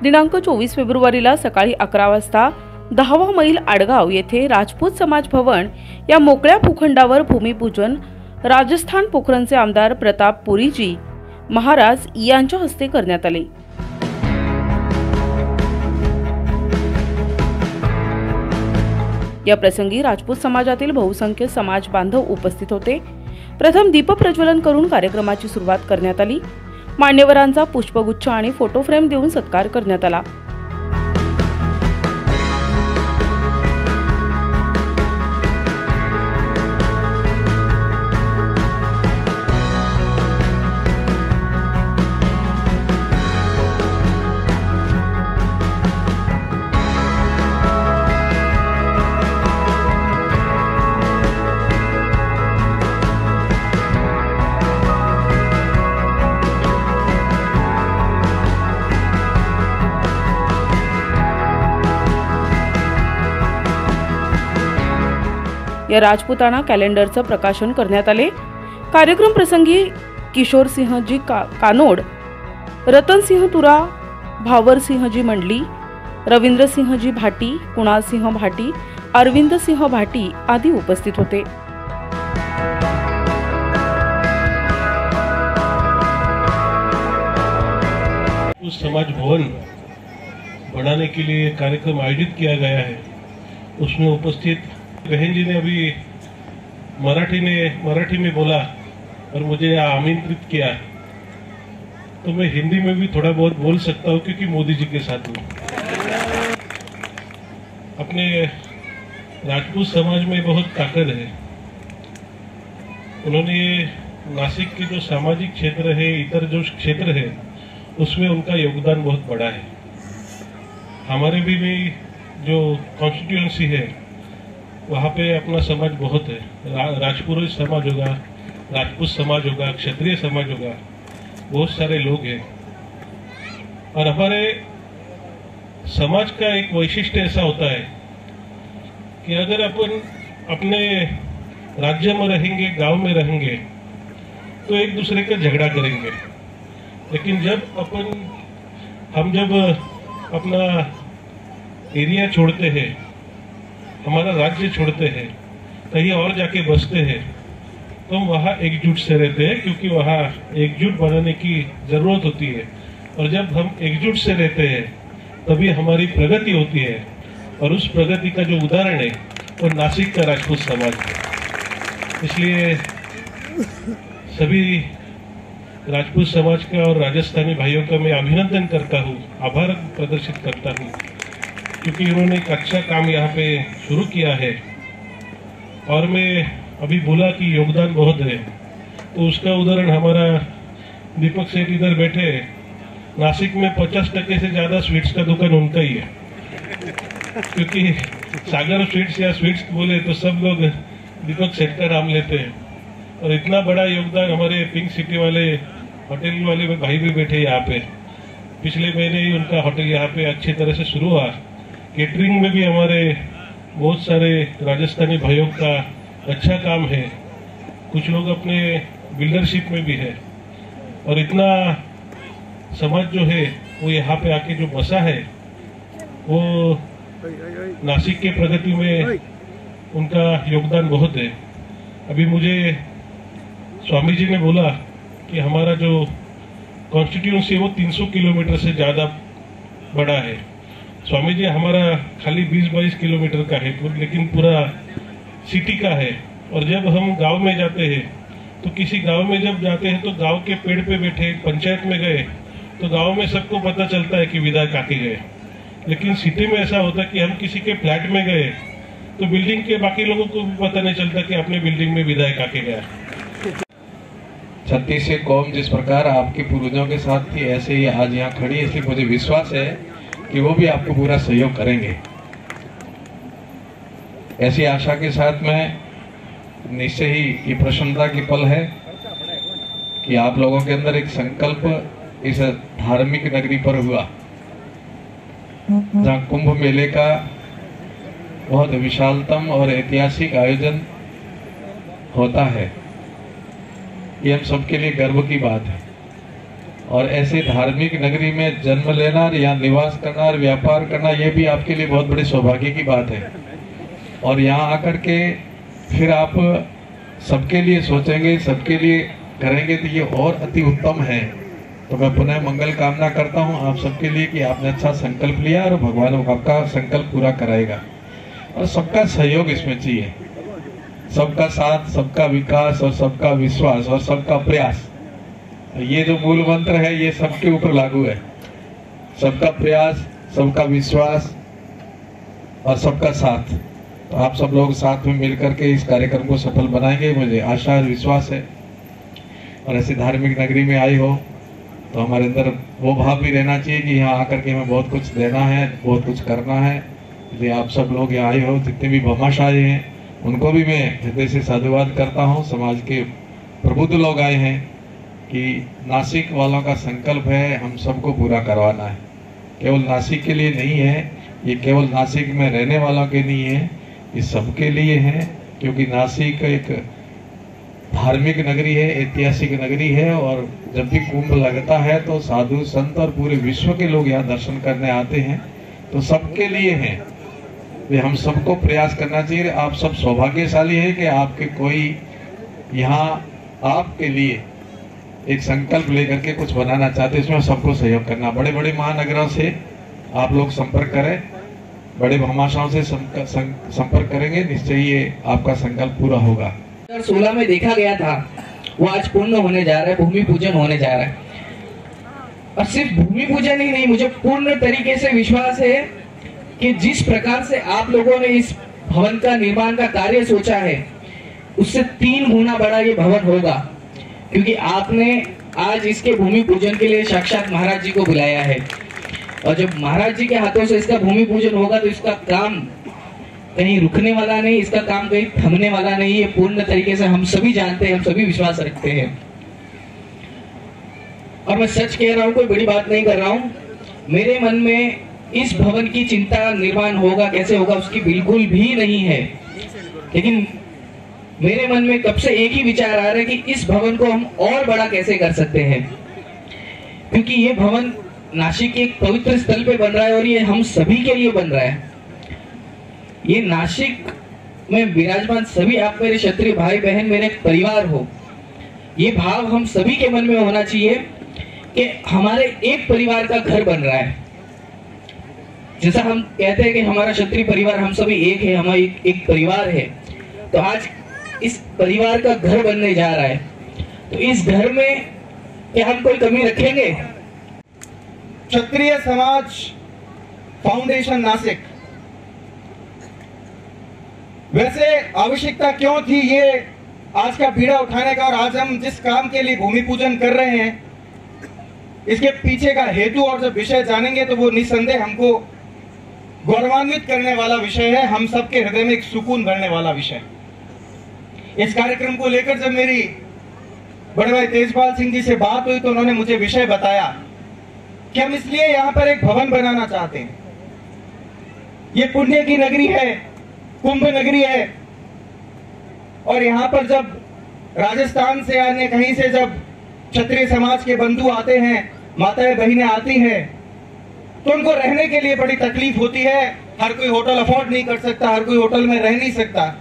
दिनांक 24 फेब्रुवारीला सकाळी 11 वाजता 10वा मैल आडगाव येथे राजपूत समाज भवन या मोकळ्या भूखंडावर भूमिपूजन राजस्थान पोखरणचे आमदार प्रताप पुरीजी महाराज यांच्या हस्ते करण्यात आले। या प्रसंगी राजपूत समाजातील बहुसंख्य समाज बांधव उपस्थित होते। प्रथम दीप प्रज्वलन करून कार्यक्रमाची सुरुवात करण्यात आली। मान्यवरांचा पुष्पगुच्छ आणि फोटो फ्रेम देऊन सत्कार करण्यात आला। या राजपुताना कॅलेंडरचं प्रकाशन करण्यात आले। कार्यक्रम प्रसंगी किशोर सिंहजी कानोड, रतन सिंह तुरा, भावर सिंहजी मंडली, रवींद्र सिंहजी भाटी, कुणाल सिंह भाटी, अरविंद सिंह भाटी आदि उपस्थित होते। उस समाज भवन बनाने के लिए कार्यक्रम आयोजित किया गया है। उसमें उपस्थित बहन जी ने अभी मराठी में बोला और मुझे यहाँ आमंत्रित किया, तो मैं हिंदी में भी थोड़ा बहुत बोल सकता हूँ क्योंकि मोदी जी के साथ हूँ। अपने राजपूत समाज में बहुत ताकत है। उन्होंने नासिक के जो सामाजिक क्षेत्र है, इतर जो क्षेत्र है, उसमें उनका योगदान बहुत बड़ा है। हमारे भी जो कॉन्स्टिट्यूएंसी है वहाँ पे अपना समाज बहुत है। राजपुरोहित समाज होगा, राजपूत समाज होगा, क्षत्रिय समाज होगा, बहुत सारे लोग हैं। और हमारे समाज का एक वैशिष्ट्य ऐसा होता है कि अगर अपन अपने राज्य में रहेंगे, गांव में रहेंगे, तो एक दूसरे का झगड़ा करेंगे। लेकिन हम जब अपना एरिया छोड़ते हैं, हमारा राज्य छोड़ते हैं, कहीं और जाके बसते हैं, तो हम वहाँ एकजुट से रहते हैं, क्योंकि वहाँ एकजुट बनाने की जरूरत होती है। और जब हम एकजुट से रहते हैं तभी हमारी प्रगति होती है। और उस प्रगति का जो उदाहरण है वो नासिक का राजपूत समाज है। इसलिए सभी राजपूत समाज का और राजस्थानी भाइयों का मैं अभिनंदन करता हूँ, आभार प्रदर्शित करता हूँ, क्योंकि उन्होंने एक अच्छा काम यहाँ पे शुरू किया है। और मैं अभी बोला कि योगदान बहुत है, तो उसका उदाहरण हमारा दीपक सेठ इधर बैठे, नासिक में 50% से ज्यादा स्वीट्स का दुकान उनका ही है। क्योंकि सागर स्वीट्स या स्वीट्स बोले तो सब लोग दीपक सेठ का नाम लेते हैं। और इतना बड़ा योगदान हमारे पिंक सिटी वाले होटल वाले भाई भी बैठे यहाँ पे। पिछले महीने ही उनका होटल यहाँ पे अच्छी तरह से शुरू हुआ। केटरिंग में भी हमारे बहुत सारे राजस्थानी भाइयों का अच्छा काम है। कुछ लोग अपने बिल्डरशिप में भी है। और इतना समाज जो है वो यहाँ पे आके जो बसा है, वो नासिक के प्रगति में उनका योगदान बहुत है। अभी मुझे स्वामी जी ने बोला कि हमारा जो कॉन्स्टिट्यूएंसी है वो 300 किलोमीटर से ज्यादा बड़ा है। स्वामी जी हमारा खाली 20-22 किलोमीटर का है, लेकिन पूरा सिटी का है। और जब हम गांव में जाते हैं, तो किसी गांव में जब जाते हैं तो गांव के पेड़ पे बैठे पंचायत में गए तो गांव में सबको पता चलता है कि विधायक आके गए। लेकिन सिटी में ऐसा होता है कि हम किसी के फ्लैट में गए तो बिल्डिंग के बाकी लोगों को भी पता नहीं चलता कि अपने बिल्डिंग में विधायक आके गया। छत्तीसगढ़ कौम जिस प्रकार आपके पूर्वजों के साथ थी, ऐसे ही आज यहाँ खड़ी है। इसलिए मुझे विश्वास है कि वो भी आपको पूरा सहयोग करेंगे। ऐसी आशा के साथ में निश्चय ही ये प्रसन्नता की पल है कि आप लोगों के अंदर एक संकल्प इस धार्मिक नगरी पर हुआ, जहाँ कुंभ मेले का बहुत विशालतम और ऐतिहासिक आयोजन होता है। ये हम सबके लिए गर्व की बात है। और ऐसे धार्मिक नगरी में जन्म लेना या निवास करना और व्यापार करना, ये भी आपके लिए बहुत बड़ी सौभाग्य की बात है। और यहाँ आकर के फिर आप सबके लिए सोचेंगे, सबके लिए करेंगे, तो ये और अति उत्तम है। तो मैं पुनः मंगल कामना करता हूँ आप सबके लिए कि आपने अच्छा संकल्प लिया और भगवान आपका संकल्प पूरा कराएगा। और सबका सहयोग इसमें चाहिए, सबका साथ, सबका विकास और सबका विश्वास और सबका प्रयास, ये जो मूल मंत्र है ये सबके ऊपर लागू है। सबका प्रयास, सबका विश्वास और सबका साथ। तो आप सब लोग साथ में मिलकर के इस कार्यक्रम को सफल बनाएंगे, मुझे आशा और विश्वास है। और ऐसी धार्मिक नगरी में आई हो तो हमारे अंदर वो भाव भी रहना चाहिए कि यहाँ आकर के हमें बहुत कुछ देना है, बहुत कुछ करना है। इसलिए आप सब लोग यहाँ आए हो, जितने भी भामाशाही हैं उनको भी मैं हृदय से साधुवाद करता हूँ। समाज के प्रबुद्ध लोग आए हैं कि नासिक वालों का संकल्प है हम सबको पूरा करवाना है। केवल नासिक के लिए नहीं है, ये केवल नासिक में रहने वालों के नहीं है, ये सबके लिए है। क्योंकि नासिक एक धार्मिक नगरी है, ऐतिहासिक नगरी है। और जब भी कुंभ लगता है तो साधु संत और पूरे विश्व के लोग यहाँ दर्शन करने आते हैं। तो सबके लिए है, ये हम सबको प्रयास करना चाहिए। आप सब सौभाग्यशाली है कि आपके कोई यहाँ आपके लिए एक संकल्प लेकर के कुछ बनाना चाहते, इसमें सबको सहयोग करना। बड़े बड़े महानगरों से आप लोग संपर्क करें, बड़े भामाशाहों से संपर्क करेंगे, निश्चय ये आपका संकल्प पूरा होगा। 2016 में देखा गया था वो आज पूर्ण होने जा रहा है, भूमि पूजन होने जा रहा है। और सिर्फ भूमि पूजन ही नहीं, मुझे पूर्ण तरीके से विश्वास है कि जिस प्रकार से आप लोगों ने इस भवन का निर्माण का कार्य सोचा है उससे 3 गुना बड़ा ये भवन होगा। क्योंकि आपने आज इसके भूमि पूजन के लिए साक्षात महाराज जी को बुलाया है। और जब महाराज जी के हाथों से इसका भूमि पूजन होगा तो इसका काम कहीं रुकने वाला नहीं, इसका काम कहीं थमने वाला नहीं। ये पूर्ण तरीके से हम सभी जानते हैं, हम सभी विश्वास रखते हैं। और मैं सच कह रहा हूं, कोई बड़ी बात नहीं कर रहा हूं। मेरे मन में इस भवन की चिंता निर्माण होगा कैसे होगा उसकी बिल्कुल भी नहीं है। लेकिन मेरे मन में कब से एक ही विचार आ रहा है कि इस भवन को हम और बड़ा कैसे कर सकते हैं। क्योंकि ये भवन नासिक के एक पवित्र स्थल पे बन रहा है और ये हम सभी के लिए बन रहा है। ये नासिक में विराजमान सभी आप मेरे क्षत्रिय भाई बहन, मेरे परिवार हो, ये भाव हम सभी के मन में होना चाहिए कि हमारे एक परिवार का घर बन रहा है। जैसा हम कहते हैं कि हमारा क्षत्रिय परिवार, हम सभी एक है, हमारा एक परिवार है। तो आज इस परिवार का घर बनने जा रहा है। तो इस घर में क्या हम कोई कमी रखेंगे? क्षत्रिय समाज फाउंडेशन नासिक, वैसे आवश्यकता क्यों थी ये आज का बीड़ा उठाने का, और आज हम जिस काम के लिए भूमि पूजन कर रहे हैं इसके पीछे का हेतु और जब विषय जानेंगे तो वो निस्संदेह हमको गौरवान्वित करने वाला विषय है, हम सबके हृदय में एक सुकून भरने वाला विषय। इस कार्यक्रम को लेकर जब मेरी बड़े भाई तेजपाल सिंह जी से बात हुई तो उन्होंने मुझे विषय बताया कि हम इसलिए यहाँ पर एक भवन बनाना चाहते हैं। ये पुण्य की नगरी है, कुंभ नगरी है, और यहाँ पर जब राजस्थान से अन्य कहीं से जब क्षत्रिय समाज के बंधु आते हैं, माताएं बहनें आती हैं, तो उनको रहने के लिए बड़ी तकलीफ होती है। हर कोई होटल अफोर्ड नहीं कर सकता, हर कोई होटल में रह नहीं सकता।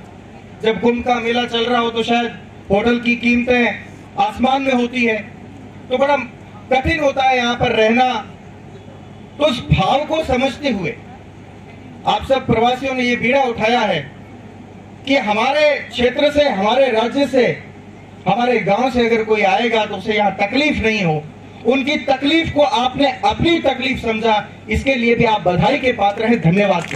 जब कुंभ का मेला चल रहा हो तो शायद होटल की कीमतें आसमान में होती है, तो बड़ा कठिन होता है यहाँ पर रहना। तो उस भाव को समझते हुए आप सब प्रवासियों ने ये बीड़ा उठाया है कि हमारे क्षेत्र से, हमारे राज्य से, हमारे गांव से अगर कोई आएगा तो उसे यहाँ तकलीफ नहीं हो। उनकी तकलीफ को आपने अपनी तकलीफ समझा, इसके लिए भी आप बधाई के पात्र हैं। धन्यवाद।